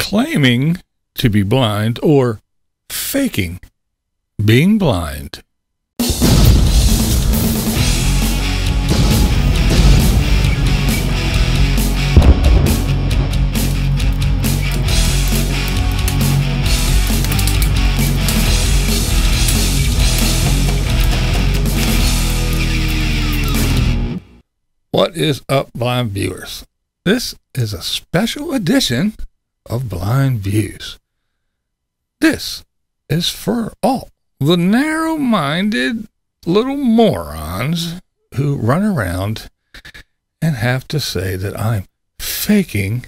claiming to be blind or faking being blind. What is up, blind viewers? This is a special edition of BlindViews. This is for all the narrow-minded little morons who run around and have to say that I'm faking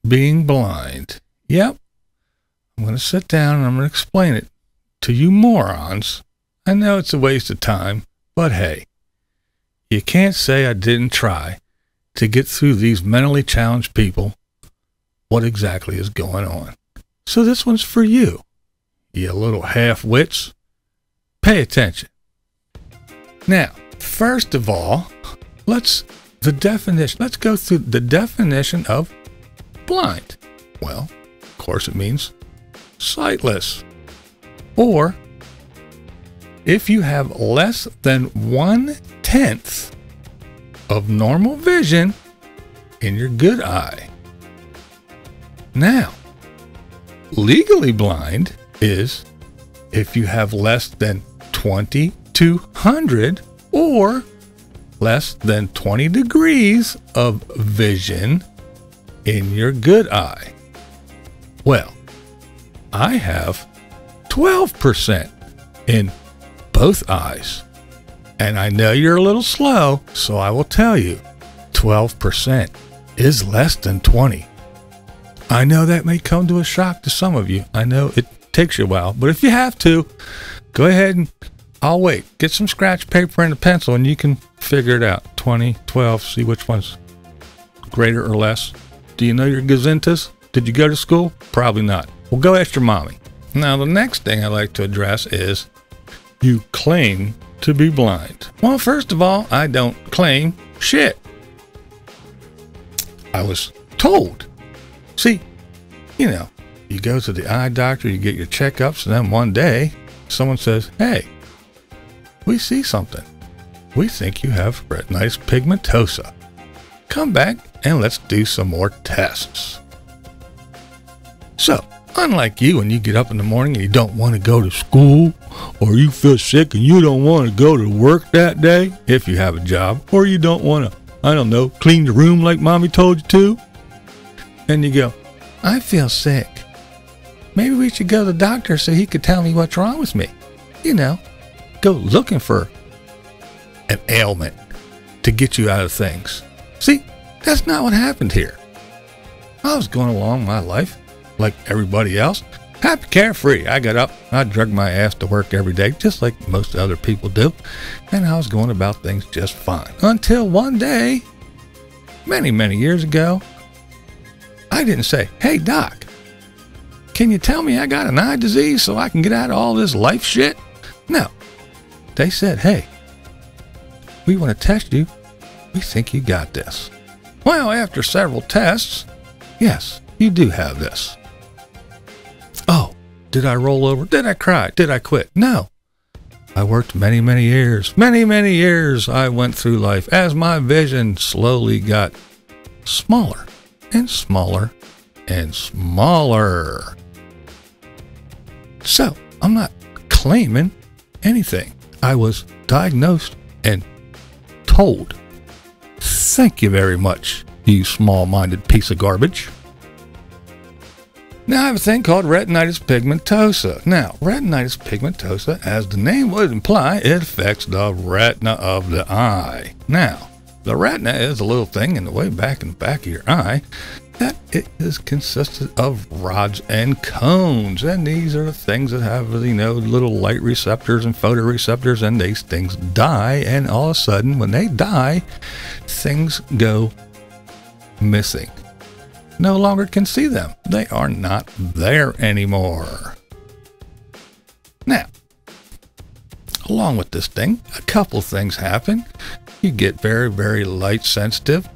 being blind. Yep, I'm going to sit down and I'm going to explain it to you morons. I know it's a waste of time, but hey, you can't say I didn't try to get through these mentally challenged people what exactly is going on. So this one's for you, you little half-wits. Pay attention. Now, first of all, let's go through the definition of blind. Well, of course it means sightless. Or if you have less than 1/10 of normal vision in your good eye. Now, legally blind is if you have less than 20/200 or less than 20 degrees of vision in your good eye. Well, I have 12% in both eyes. And I know you're a little slow, so I will tell you, 12% is less than 20. I know that may come to a shock to some of you. I know it takes you a while, but if you have to, go ahead and I'll wait. Get some scratch paper and a pencil and you can figure it out. 20, 12, see which one's greater or less. Do you know your gazintas? Did you go to school? Probably not. Well, go ask your mommy. Now, the next thing I like to address is you claim to be blind. Well, first of all, I don't claim shit. I was told. See, you know, you go to the eye doctor, you get your checkups, and then one day someone says, hey, we see something. We think you have retinitis pigmentosa. Come back and let's do some more tests. So, unlike you, when you get up in the morning and you don't want to go to school, or you feel sick and you don't want to go to work that day, if you have a job, or you don't want to, I don't know, clean the room like mommy told you to, and you go, I feel sick. Maybe we should go to the doctor so he could tell me what's wrong with me. You know, go looking for an ailment to get you out of things. See, that's not what happened here. I was going along my life like everybody else. Happy, carefree. I got up, I drug my ass to work every day, just like most other people do. And I was going about things just fine. Until one day, many, many years ago, I didn't say, hey, doc, can you tell me I got an eye disease so I can get out of all this life shit? No. They said, hey, we want to test you. We think you got this. Well, after several tests, yes, you do have this. Oh, did I roll over? Did I cry? Did I quit? No. I worked many, many years. Many, many years I went through life as my vision slowly got smaller and smaller and smaller. So, I'm not claiming anything. I was diagnosed and told. Thank you very much, you small-minded piece of garbage. Now, I have a thing called retinitis pigmentosa. Now, retinitis pigmentosa, as the name would imply, it affects the retina of the eye. Now, the retina is a little thing in the way back in the back of your eye that it is consisted of rods and cones. And these are the things that have, you know, little light receptors and photoreceptors, and these things die. And all of a sudden, when they die, things go missing. No longer can see them. They are not there anymore. Now, along with this thing, a couple things happen. You get very, very light sensitive.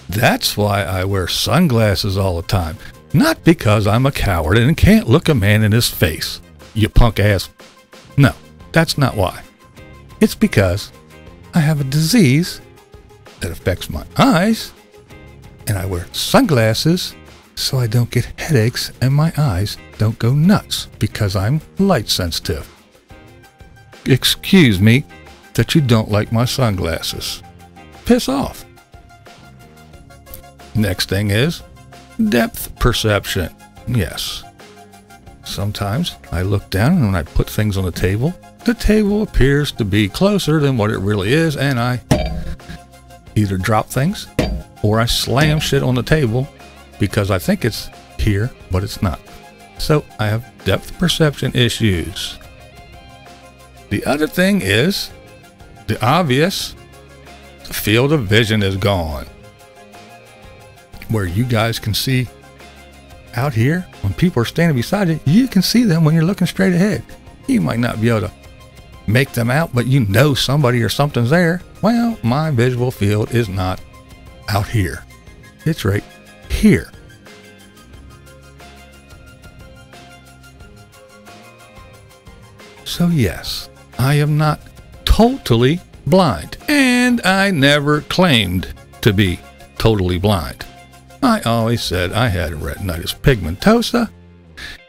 That's why I wear sunglasses all the time. Not because I'm a coward and can't look a man in his face, you punk ass. No, that's not why. It's because I have a disease that affects my eyes, and I wear sunglasses so I don't get headaches and my eyes don't go nuts because I'm light sensitive. Excuse me that you don't like my sunglasses. Piss off. Next thing is depth perception. Yes. Sometimes I look down and when I put things on the table appears to be closer than what it really is, and I either drop things or I slam shit on the table because I think it's here, but it's not. So I have depth perception issues. The other thing is the obvious. The field of vision is gone. Where you guys can see out here, when people are standing beside you, you can see them when you're looking straight ahead. You might not be able to make them out, but you know somebody or something's there. Well, my visual field is not out here. It's right here. So yes, I am not totally blind, and I never claimed to be totally blind. I always said I had retinitis pigmentosa,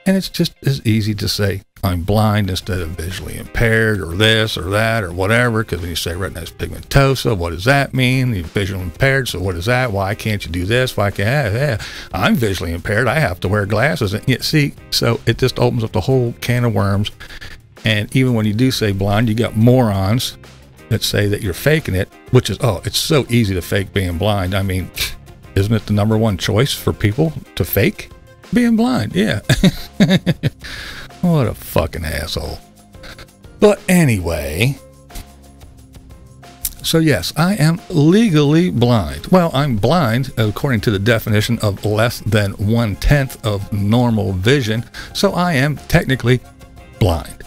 and it's just as easy to say I'm blind instead of visually impaired or this or that or whatever, because when you say retinitis pigmentosa, what does that mean? You're visually impaired, so what is that? Why can't you do this? Why can't I'm visually impaired, I have to wear glasses. And yet, see, so it just opens up the whole can of worms. And even when you do say blind, you got morons that say that you're faking it, which is, oh, it's so easy to fake being blind. I mean, isn't it the number one choice for people to fake being blind? Yeah. What a fucking asshole. But anyway, so yes, I am legally blind. Well, I'm blind according to the definition of less than 1/10 of normal vision. So I am technically blind.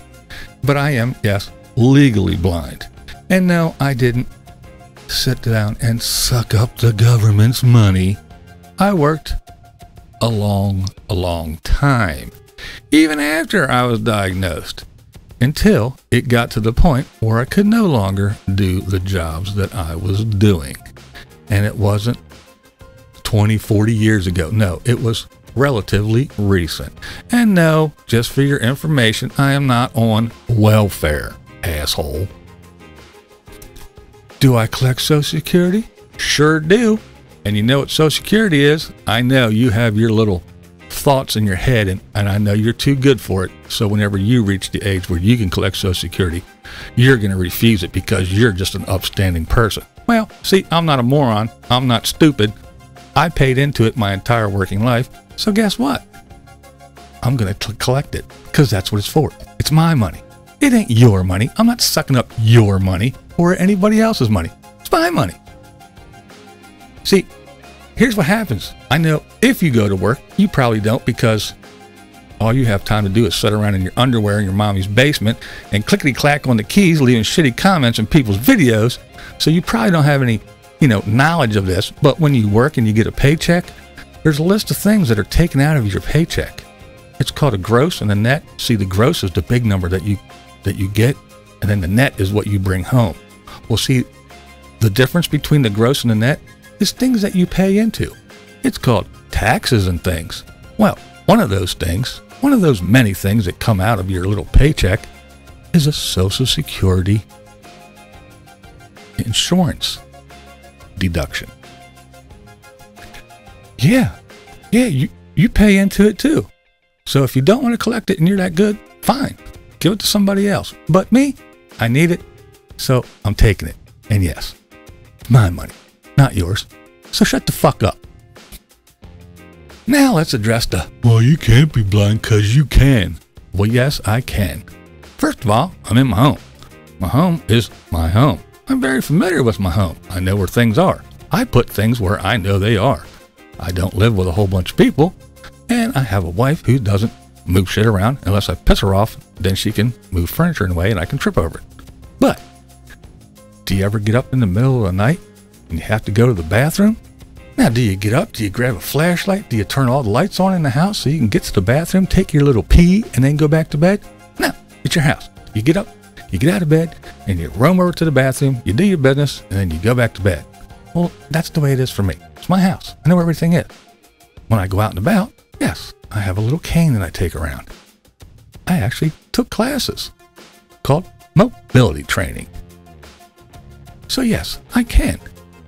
But I am, yes, legally blind. And no, I didn't sit down and suck up the government's money. I worked a long time, even after I was diagnosed, until it got to the point where I could no longer do the jobs that I was doing. And it wasn't 20, 40 years ago. No, it was relatively recent. And no, just for your information, I am not on welfare, asshole. Do I collect Social Security? Sure do. And you know what Social Security is? I know you have your little thoughts in your head, and I know you're too good for it. So whenever you reach the age where you can collect Social Security, you're going to refuse it because you're just an upstanding person. Well, see, I'm not a moron. I'm not stupid. I paid into it my entire working life. So guess what? I'm going to collect it because that's what it's for. It's my money. It ain't your money. I'm not sucking up your money or anybody else's money. It's my money. See, here's what happens. I know if you go to work, you probably don't, because all you have time to do is sit around in your underwear in your mommy's basement and clickety-clack on the keys, leaving shitty comments in people's videos. So you probably don't have any, knowledge of this. But when you work and you get a paycheck, there's a list of things that are taken out of your paycheck. It's called a gross and a net. See, the gross is the big number that you get, and then the net is what you bring home. Well, see, the difference between the gross and the net is things that you pay into. It's called taxes and things. Well, one of those things, one of those many things that come out of your little paycheck, is a Social Security insurance deduction. Yeah, you pay into it too. So if you don't want to collect it and you're that good, fine, give it to somebody else. But me, I need it, so I'm taking it. And yes, it's my money, not yours. So shut the fuck up. Now let's address the, well, you can't be blind because you can. Well, yes, I can. First of all, I'm in my home. My home is my home. I'm very familiar with my home. I know where things are. I put things where I know they are. I don't live with a whole bunch of people, and I have a wife who doesn't move shit around unless I piss her off. Then she can move furniture in a way and I can trip over it. But do you ever get up in the middle of the night and you have to go to the bathroom? Now, do you get up? Do you grab a flashlight? Do you turn all the lights on in the house so you can get to the bathroom, take your little pee, and then go back to bed? No, it's your house. You get up, you get out of bed, and you roam over to the bathroom, you do your business, and then you go back to bed. Well, that's the way it is for me. It's my house. I know where everything is. When I go out and about, yes, I have a little cane that I take around. I actually took classes called mobility training. So yes, I can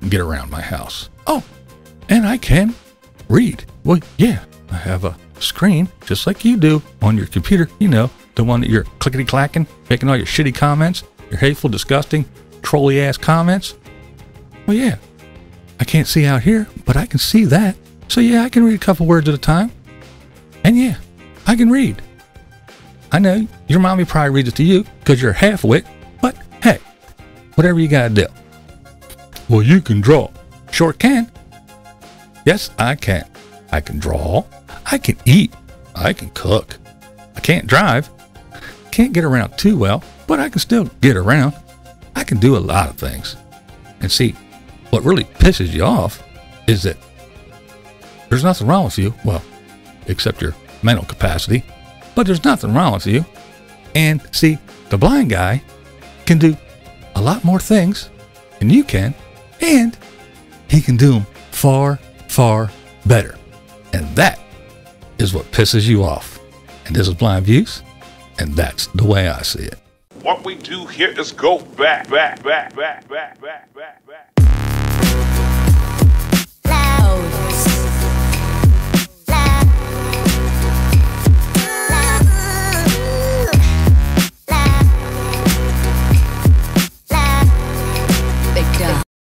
get around my house. Oh, and I can read. Well, yeah, I have a screen just like you do on your computer. You know, the one that you're clickety-clacking, making all your shitty comments, your hateful, disgusting, trolly-ass comments. Well, yeah, I can't see out here, but I can see that. So yeah, I can read a couple words at a time. And yeah, I can read. I know your mommy probably reads it to you because you're half-wit, but hey, whatever you gotta do. Well, you can draw. Sure can. Yes, I can. I can draw. I can eat. I can cook. I can't drive. Can't get around too well, but I can still get around. I can do a lot of things. And see, what really pisses you off is that there's nothing wrong with you. Well, except your mental capacity, but there's nothing wrong with you. And see, the blind guy can do a lot more things than you can, and he can do them far, far better. And that is what pisses you off. And this is Blind Views, and that's the way I see it. What we do here is go back.